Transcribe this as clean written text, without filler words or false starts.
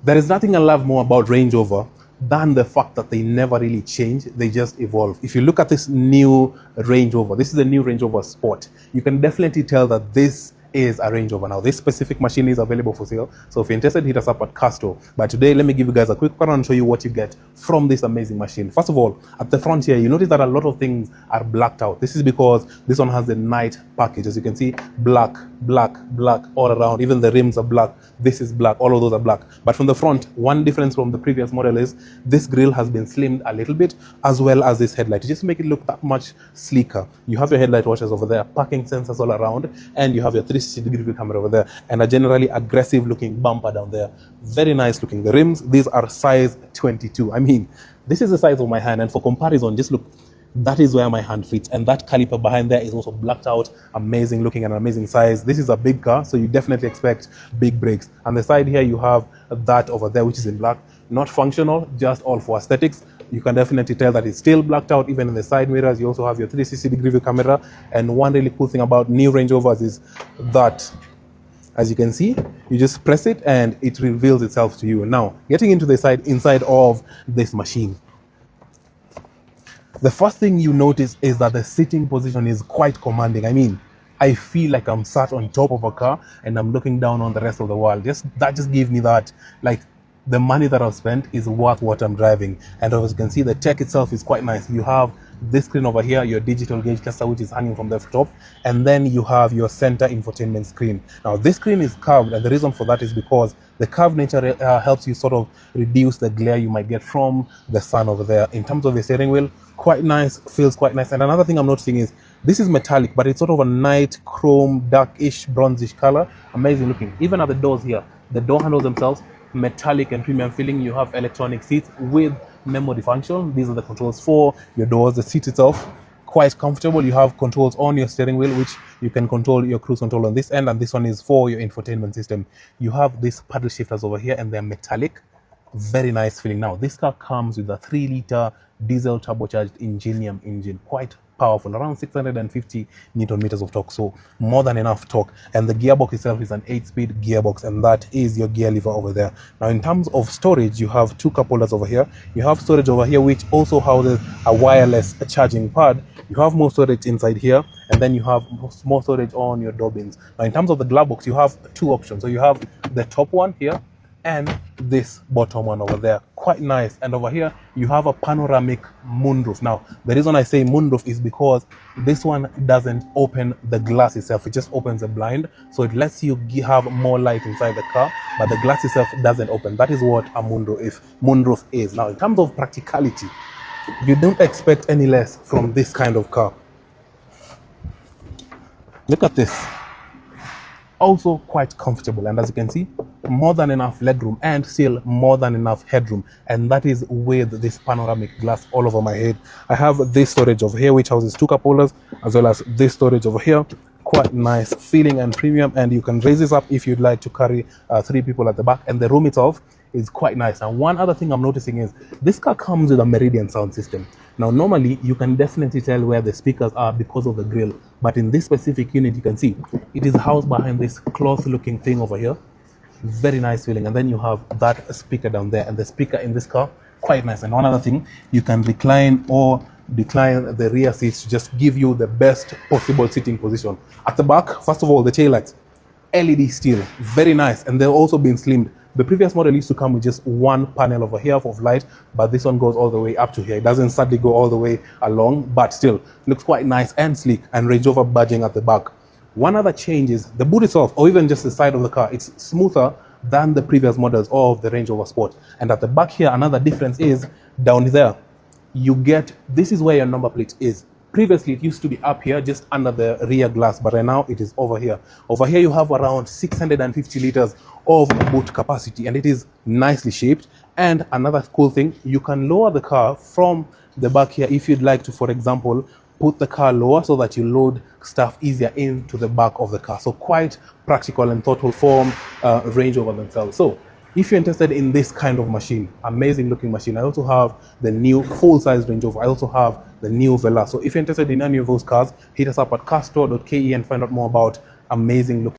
There is nothing I love more about Range Rover than the fact that they never really change, they just evolve. If you look at this new Range Rover, this is the new Range Rover Sport, you can definitely tell that this is a Range Rover. Now this specific machine is available for sale, so if you're interested, hit us up at Casto. But today, let me give you guys a quick run and show you what you get from this amazing machine. First of all, at the front here, you notice that a lot of things are blacked out. This is because this one has the night package. As you can see, black, black, black all around. Even the rims are black. This is black. All of those are black. But from the front, one difference from the previous model is this grille has been slimmed a little bit, as well as this headlight, just to make it look that much sleeker. You have your headlight washers over there, parking sensors all around, and you have your 360-degree view camera over there, and a generally aggressive looking bumper down there. Very nice looking. The rims, these are size 22. I mean, this is the size of my hand, and for comparison, just look, that is where my hand fits, and that caliper behind there is also blacked out. Amazing looking and amazing size. This is a big car, so you definitely expect big brakes. On the side here, you have that over there, which is in black. Not functional, just all for aesthetics. You can definitely tell that it's still blacked out. Even in the side mirrors, you also have your 360-degree view camera. And one really cool thing about new Range Rovers is that, as you can see, you just press it and it reveals itself to you. Now, getting into the inside of this machine, the first thing you notice is that the sitting position is quite commanding. I mean, I feel like I'm sat on top of a car and I'm looking down on the rest of the world. That just gives me that, like, the money that I've spent is worth what I'm driving. And as you can see, the tech itself is quite nice. You have this screen over here, your digital gauge cluster, which is hanging from the top, and then you have your center infotainment screen. Now this screen is curved, and the reason for that is because the curved nature helps you sort of reduce the glare you might get from the sun over there. In terms of the steering wheel, quite nice, feels quite nice. And another thing I'm noticing is this is metallic, but it's sort of a night chrome, darkish, bronzish color. Amazing looking. Even at the doors here, the door handles themselves, metallic and premium feeling. You have electronic seats with memory function. These are the controls for your doors. The seat itself, quite comfortable. You have controls on your steering wheel, which you can control your cruise control on this end, and this one is for your infotainment system. You have these paddle shifters over here, and they're metallic. Very nice feeling. Now this car comes with a 3-liter diesel turbocharged Ingenium engine, quite powerful, around 650 Newton meters of torque, so more than enough torque. And the gearbox itself is an 8-speed gearbox, and that is your gear lever over there. Now in terms of storage, you have two cup holders over here. You have storage over here, which also houses a wireless charging pad. You have more storage inside here, and then you have more storage on your door bins. Now in terms of the glove box, you have two options. So you have the top one here and this bottom one over there. Quite nice. And over here you have a panoramic moonroof. Now the reason I say moonroof is because this one doesn't open the glass itself, it just opens the blind, so it lets you have more light inside the car, but the glass itself doesn't open. That is what a moonroof is. Now in terms of practicality, you don't expect any less from this kind of car. Look at this. Also quite comfortable, and as you can see, more than enough legroom and still more than enough headroom, and that is with this panoramic glass all over my head. I have this storage over here, which houses two cup holders, as well as this storage over here. Quite nice feeling and premium, and you can raise this up if you'd like to carry 3 people at the back, and the room itself is quite nice. And one other thing I'm noticing is this car comes with a Meridian sound system. Now normally you can definitely tell where the speakers are because of the grille, but in this specific unit you can see it is housed behind this cloth looking thing over here. Very nice feeling. And then you have that speaker down there, and the speaker in this car, quite nice. And one other thing, you can recline or decline the rear seats to just give you the best possible sitting position. At the back, first of all, the tail lights, LED steel, very nice, and they've also been slimmed. The previous model used to come with just one panel over here of light, but this one goes all the way up to here. It doesn't sadly go all the way along, but still looks quite nice and sleek, and Range Rover badging at the back. One other change is the boot itself, or even just the side of the car, it's smoother than the previous models of the Range Rover Sport. And at the back here, another difference is down there, you get, this is where your number plate is. Previously, it used to be up here, just under the rear glass, but right now it is over here. Over here, you have around 650 liters of boot capacity, and it is nicely shaped. And another cool thing, you can lower the car from the back here if you'd like to, for example, put the car lower so that you load stuff easier into the back of the car. So quite practical and thoughtful for Range Rover themselves. So if you're interested in this kind of machine, amazing looking machine, I also have the new full-size Range Rover. I also have the new Velar. So if you're interested in any of those cars, hit us up at casto.ke and find out more about amazing looking